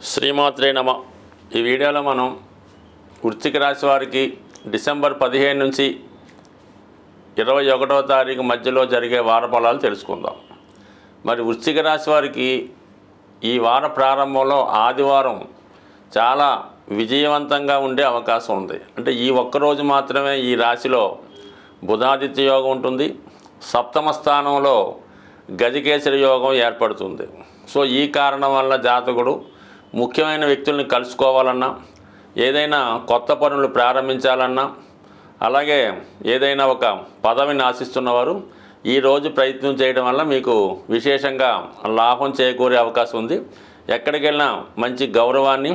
శ్రీమాత్రే నమ. ఈ వీడియోలో మనం వృశ్చిక రాశి వారికి డిసెంబర్ 15 నుంచి 21వ తారీఖు మధ్యలో జరిగే వార ఫలాలు తెలుసుకుందాం. మరి వృశ్చిక రాశి వారికి ఈ వార ప్రారంభంలో ఆదివారం చాలా విజయవంతంగా ఉండే అవకాశం ఉంది. అంటే ఈ ఒక్కరోజు మాత్రమే ఈ రాశిలో బుధాదిత్య యోగం ఉంటుంది. సప్తమ స్థానంలో గజకేసరి యోగం ఏర్పడుతుంది. సో ఈ కారణం వల్ల జాతకుడు ముఖ్యమైన వ్యక్తుల్ని కలుసుకోవాలన్నా, ఏదైనా కొత్త పనులు ప్రారంభించాలన్నా, అలాగే ఏదైనా ఒక పదవిని ఆశిస్తున్నవారు ఈరోజు ప్రయత్నం చేయడం వల్ల మీకు విశేషంగా లాభం చేకూరే అవకాశం ఉంది. ఎక్కడికి వెళ్ళినా మంచి గౌరవాన్ని,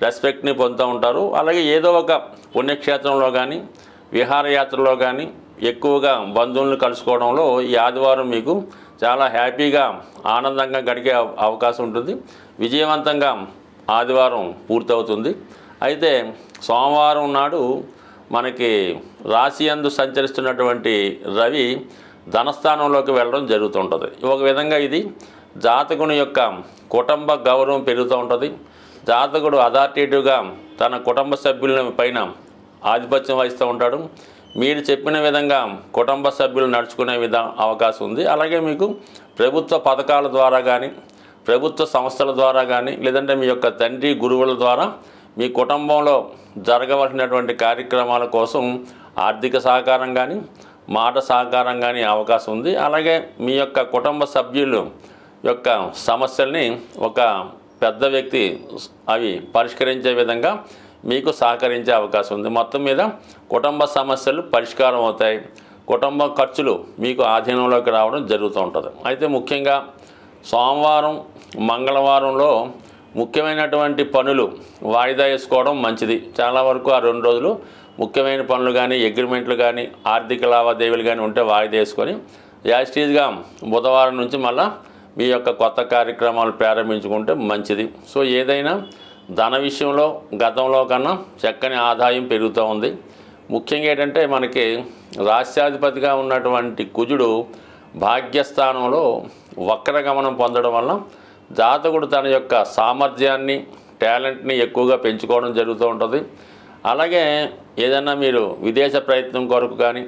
రెస్పెక్ట్ని పొందుతూ ఉంటారు. అలాగే ఏదో ఒక పుణ్యక్షేత్రంలో కానీ, విహారయాత్రలో కానీ ఎక్కువగా బంధువులను కలుసుకోవడంలో ఈ ఆదివారం మీకు చాలా హ్యాపీగా, ఆనందంగా గడికే అవకాశం ఉంటుంది. విజయవంతంగా ఆదివారం పూర్తవుతుంది. అయితే సోమవారం నాడు మనకి రాశి యందు సంచరిస్తున్నటువంటి రవి ధనస్థానంలోకి వెళ్ళడం జరుగుతుంటుంది. ఒక విధంగా ఇది జాతకుని యొక్క కుటుంబ గౌరవం పెరుగుతూ ఉంటుంది. జాతకుడు అథారిటేటివ్గా తన కుటుంబ సభ్యుల పైన ఆధిపత్యం వహిస్తూ ఉంటాడు. మీరు చెప్పిన విధంగా కుటుంబ సభ్యులు నడుచుకునే అవకాశం ఉంది. అలాగే మీకు ప్రభుత్వ పథకాల ద్వారా కానీ, ప్రభుత్వ సంస్థల ద్వారా కానీ, లేదంటే మీ యొక్క తండ్రి గురువుల ద్వారా మీ కుటుంబంలో జరగవలసినటువంటి కార్యక్రమాల కోసం ఆర్థిక సహకారం కానీ, మాట సహకారం కానీ అవకాశం ఉంది. అలాగే మీ యొక్క కుటుంబ సభ్యులు యొక్క సమస్యల్ని ఒక పెద్ద వ్యక్తి అవి పరిష్కరించే విధంగా మీకు సహకరించే అవకాశం ఉంది. మొత్తం మీద కుటుంబ సమస్యలు పరిష్కారం అవుతాయి. కుటుంబ ఖర్చులు మీకు ఆధీనంలోకి రావడం జరుగుతూ ఉంటుంది. అయితే ముఖ్యంగా సోమవారం, మంగళవారంలో ముఖ్యమైనటువంటి పనులు వాయిదా వేసుకోవడం మంచిది. చాలా వరకు ఆ 2 రోజులు ముఖ్యమైన పనులు కానీ, అగ్రిమెంట్లు కానీ, ఆర్థిక లావాదేవీలు కానీ ఉంటే వాయిదా వేసుకొని యాస్టీజ్గా బుధవారం నుంచి మళ్ళీ మీ యొక్క కొత్త కార్యక్రమాలు ప్రారంభించుకుంటే మంచిది. సో ఏదైనా ధన విషయంలో గతంలో కన్నా చక్కని ఆదాయం పెరుగుతూ ఉంది. ముఖ్యంగా ఏంటంటే మనకి రాష్ట్రాధిపతిగా ఉన్నటువంటి కుజుడు భాగ్యస్థానంలో వక్రగమనం పొందడం వల్ల జాతకుడు తన యొక్క సామర్థ్యాన్ని, టాలెంట్ని ఎక్కువగా పెంచుకోవడం జరుగుతూ ఉంటుంది. అలాగే ఏదైనా మీరు విదేశ ప్రయత్నం కొరకు కానీ,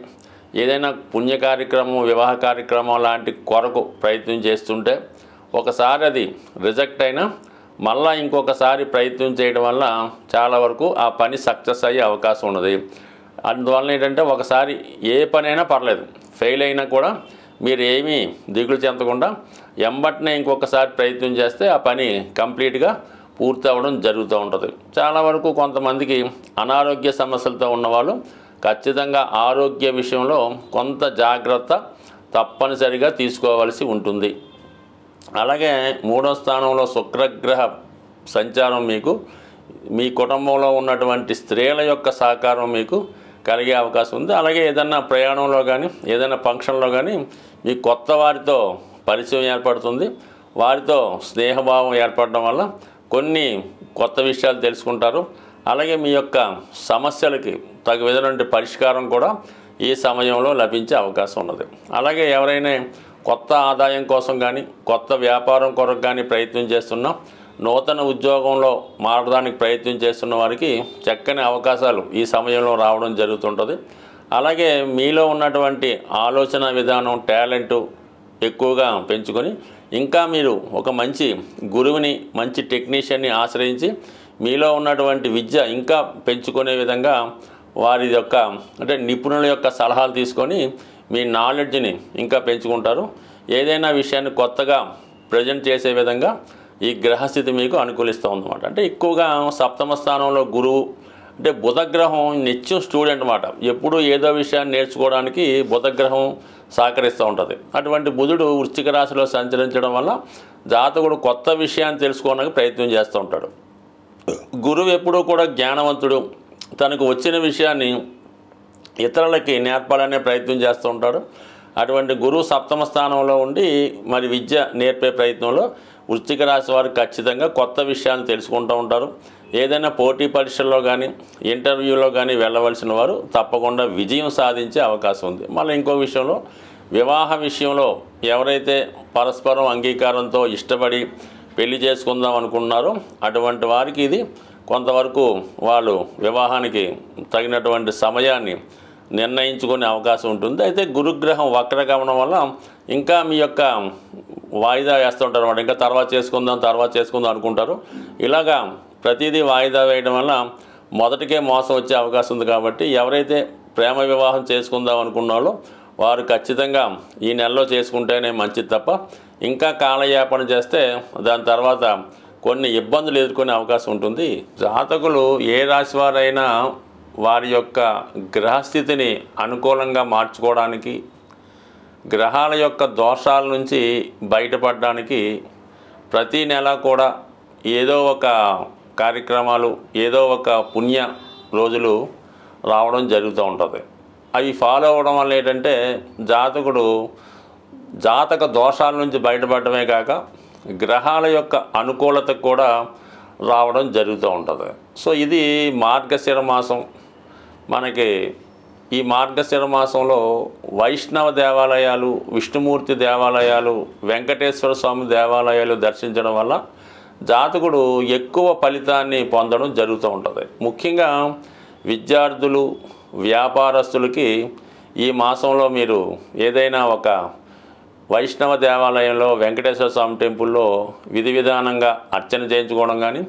ఏదైనా పుణ్య కార్యక్రమం, వివాహ కార్యక్రమం లాంటి కొరకు ప్రయత్నం చేస్తుంటే ఒకసారి అది రిజెక్ట్ అయినా మళ్ళీ ఇంకొకసారి ప్రయత్నం చేయడం వల్ల చాలా వరకు ఆ పని సక్సెస్ అయ్యే అవకాశం ఉన్నది. అందువల్ల ఏంటంటే ఒకసారి ఏ పనైనా పర్లేదు, ఫెయిల్ అయినా కూడా మీరు ఏమీ దిగులు చెందకుండా ఎంబట్నే ఇంకొకసారి ప్రయత్నం చేస్తే ఆ పని కంప్లీట్గా పూర్తి అవ్వడం జరుగుతూ ఉంటుంది. చాలా వరకు కొంతమందికి అనారోగ్య సమస్యలతో ఉన్నవాళ్ళు ఖచ్చితంగా ఆరోగ్య విషయంలో కొంత జాగ్రత్త తప్పనిసరిగా తీసుకోవాల్సి ఉంటుంది. అలాగే 3వ స్థానంలో శుక్రగ్రహ సంచారం మీకు మీ కుటుంబంలో ఉన్నటువంటి స్త్రీల యొక్క సహకారం మీకు కలిగే అవకాశం ఉంది. అలాగే ఏదైనా ప్రయాణంలో కానీ, ఏదైనా ఫంక్షన్లో కానీ మీ కొత్త వారితో పరిచయం ఏర్పడుతుంది. వారితో స్నేహభావం ఏర్పడడం వల్ల కొన్ని కొత్త విషయాలు తెలుసుకుంటారు. అలాగే మీ యొక్క సమస్యలకి తగు విధమైన పరిష్కారం కూడా ఈ సమయంలో లభించే అవకాశం ఉన్నది. అలాగే ఎవరైనా కొత్త ఆదాయం కోసం కానీ, కొత్త వ్యాపారం కొరకు కానీ ప్రయత్నం చేస్తున్నా, నూతన ఉద్యోగంలో మారడానికి ప్రయత్నం చేస్తున్న వారికి చక్కని అవకాశాలు ఈ సమయంలో రావడం జరుగుతుంటుంది. అలాగే మీలో ఉన్నటువంటి ఆలోచన విధానం, టాలెంటు ఎక్కువగా పెంచుకొని ఇంకా మీరు ఒక మంచి గురువుని, మంచి టెక్నీషియన్ని ఆశ్రయించి మీలో ఉన్నటువంటి విద్య ఇంకా పెంచుకునే విధంగా వారి యొక్క అంటే నిపుణుల యొక్క సలహాలు తీసుకొని మీ నాలెడ్జ్ని ఇంకా పెంచుకుంటారు. ఏదైనా విషయాన్ని కొత్తగా ప్రజెంట్ చేసే విధంగా ఈ గ్రహస్థితి మీకు అనుకూలిస్తూ ఉందన్నమాట. అంటే ఎక్కువగా సప్తమ స్థానంలో గురువు అంటే బుధగ్రహం నిత్యం స్టూడెంట్ అన్నమాట. ఎప్పుడూ ఏదో విషయాన్ని నేర్చుకోవడానికి బుధగ్రహం సహకరిస్తూ ఉంటుంది. అటువంటి బుధుడు వృశ్చిక రాశిలో సంచరించడం వల్ల జాతకుడు కొత్త విషయాన్ని తెలుసుకోవడానికి ప్రయత్నం చేస్తూ ఉంటాడు. గురువు ఎప్పుడూ కూడా జ్ఞానవంతుడు. తనకు వచ్చిన విషయాన్ని ఇతరులకి నేర్పాలనే ప్రయత్నం చేస్తూ ఉంటాడు. అటువంటి గురువు సప్తమ స్థానంలో ఉండి మరి విద్య నేర్పే ప్రయత్నంలో వృశ్చిక రాశి వారు ఖచ్చితంగా కొత్త విషయాలను తెలుసుకుంటూ ఉంటారు. ఏదైనా పోటీ పరీక్షల్లో కానీ, ఇంటర్వ్యూలో కానీ వెళ్ళవలసిన వారు తప్పకుండా విజయం సాధించే అవకాశం ఉంది. మళ్ళీ ఇంకో విషయంలో వివాహ విషయంలో ఎవరైతే పరస్పరం అంగీకారంతో ఇష్టపడి పెళ్లి చేసుకుందాం అనుకున్నారో అటువంటి వారికి ఇది కొంతవరకు వాళ్ళు వివాహానికి తగినటువంటి సమయాన్ని నిర్ణయించుకునే అవకాశం ఉంటుంది. అయితే గురుగ్రహం వక్రగమనం వల్ల ఇంకా మీ యొక్క వాయిదా వేస్తుంటారు అన్నమాట. ఇంకా తర్వాత చేసుకుందాం అనుకుంటారు. ఇలాగా ప్రతిదీ వాయిదా వేయడం వల్ల మొదటికే మోసం వచ్చే అవకాశం ఉంది. కాబట్టి ఎవరైతే ప్రేమ వివాహం చేసుకుందాం అనుకున్నారో వారు ఖచ్చితంగా ఈ నెలలో చేసుకుంటేనే మంచిది తప్ప ఇంకా కాలయాపన చేస్తే దాని తర్వాత కొన్ని ఇబ్బందులు ఎదుర్కొనే అవకాశం ఉంటుంది. జాతకులు ఏ రాశి వారైనా వారి యొక్క గ్రహస్థితిని అనుకూలంగా మార్చుకోవడానికి, గ్రహాల యొక్క దోషాల నుంచి బయటపడడానికి ప్రతి నెల కూడా ఏదో ఒక కార్యక్రమాలు, ఏదో ఒక పుణ్య రోజులు రావడం జరుగుతూ ఉంటుంది. అవి ఫాలో అవ్వడం వల్ల ఏంటంటే జాతక దోషాల నుంచి బయటపడమే కాక గ్రహాల యొక్క అనుకూలతకు కూడా రావడం జరుగుతూ ఉంటుంది. సో ఇది మార్గశిర మాసం. మనకి ఈ మార్గశిర మాసంలో వైష్ణవ దేవాలయాలు, విష్ణుమూర్తి దేవాలయాలు, వెంకటేశ్వర స్వామి దేవాలయాలు దర్శించడం వల్ల జాతకుడు ఎక్కువ ఫలితాన్ని పొందడం జరుగుతూ ఉంటుంది. ముఖ్యంగా విద్యార్థులు, వ్యాపారస్తులకి ఈ మాసంలో మీరు ఏదైనా ఒక వైష్ణవ దేవాలయంలో, వెంకటేశ్వర స్వామి టెంపుల్లో విధి విధానంగా అర్చన చేయించుకోవడం కానీ,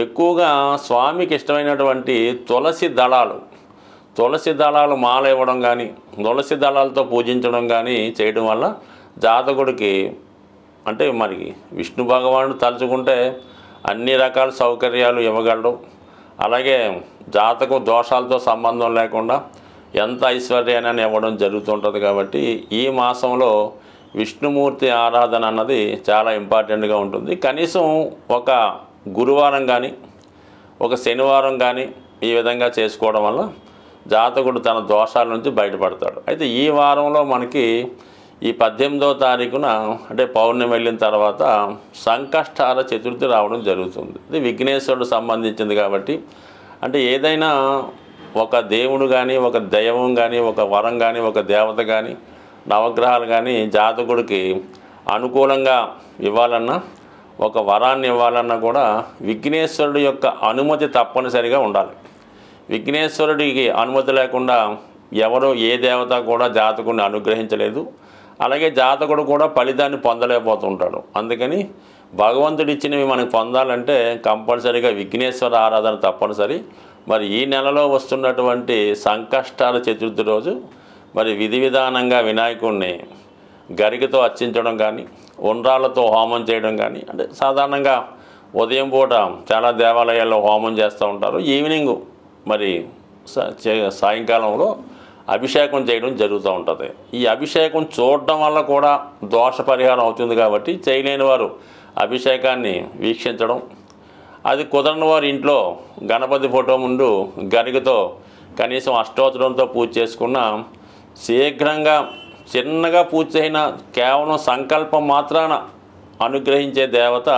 ఎక్కువగా స్వామికి ఇష్టమైనటువంటి తులసి దళాలు మాల ఇవ్వడం కానీ, తులసి దళాలతో పూజించడం కానీ చేయడం వల్ల జాతకుడికి అంటే మరి విష్ణు భగవానుడు తలుచుకుంటే అన్ని రకాల సౌకర్యాలు ఇవ్వగలడు. అలాగే జాతక దోషాలతో సంబంధం లేకుండా ఎంత ఐశ్వర్యాన్ని ఇవ్వడం జరుగుతుంటుంది. కాబట్టి ఈ మాసంలో విష్ణుమూర్తి ఆరాధన అన్నది చాలా ఇంపార్టెంట్గా ఉంటుంది. కనీసం ఒక గురువారం కానీ, ఒక శనివారం కానీ ఈ విధంగా చేసుకోవడం వల్ల జాతకుడు తన దోషాల నుంచి బయటపడతాడు. అయితే ఈ వారంలో మనకి ఈ 18వ తారీఖున అంటే పౌర్ణమి వెళ్ళిన తర్వాత సంకష్టహార చతుర్థి రావడం జరుగుతుంది. ఇది విఘ్నేశ్వరుడు సంబంధించింది. కాబట్టి అంటే ఏదైనా ఒక దేవుడు కానీ, ఒక దైవం కానీ, ఒక వరం కానీ, ఒక దేవత కానీ, నవగ్రహాలు కానీ జాతకుడికి అనుకూలంగా ఇవ్వాలన్నా, ఒక వరాన్ని ఇవ్వాలన్నా కూడా విఘ్నేశ్వరుడు యొక్క అనుమతి తప్పనిసరిగా ఉండాలి. విఘ్నేశ్వరుడికి అనుమతి లేకుండా ఎవరో ఏ దేవత కూడా జాతకుడిని అనుగ్రహించలేదు. అలాగే జాతకుడు కూడా ఫలితాన్ని పొందలేకపోతుంటాడు. అందుకని భగవంతుడు ఇచ్చినవి మనకు పొందాలంటే కంపల్సరీగా విఘ్నేశ్వర ఆరాధన తప్పనిసరి. మరి ఈ నెలలో వస్తున్నటువంటి సంకష్టాల చతుర్థి రోజు మరి విధి విధానంగా వినాయకుడిని గరికతో అర్చించడం కానీ, ఉండ్రాళ్ళతో హోమం చేయడం కానీ, అంటే సాధారణంగా ఉదయం పూట చాలా దేవాలయాల్లో హోమం చేస్తూ ఉంటారు. ఈవినింగ్ మరి సాయంకాలంలో అభిషేకం చేయడం జరుగుతూ ఉంటుంది. ఈ అభిషేకం చూడడం వల్ల కూడా దోష పరిహారం అవుతుంది. కాబట్టి చేయలేని వారు అభిషేకాన్ని వీక్షించడం, అది కుదరని వారు ఇంట్లో గణపతి ఫోటో ముందు గరికతో కనీసం అష్టోత్తరంతో పూజ చేసుకున్న శీఘ్రంగా చిన్నగా పూజ చేసిన కేవలం సంకల్పం మాత్రాన అనుగ్రహించే దేవత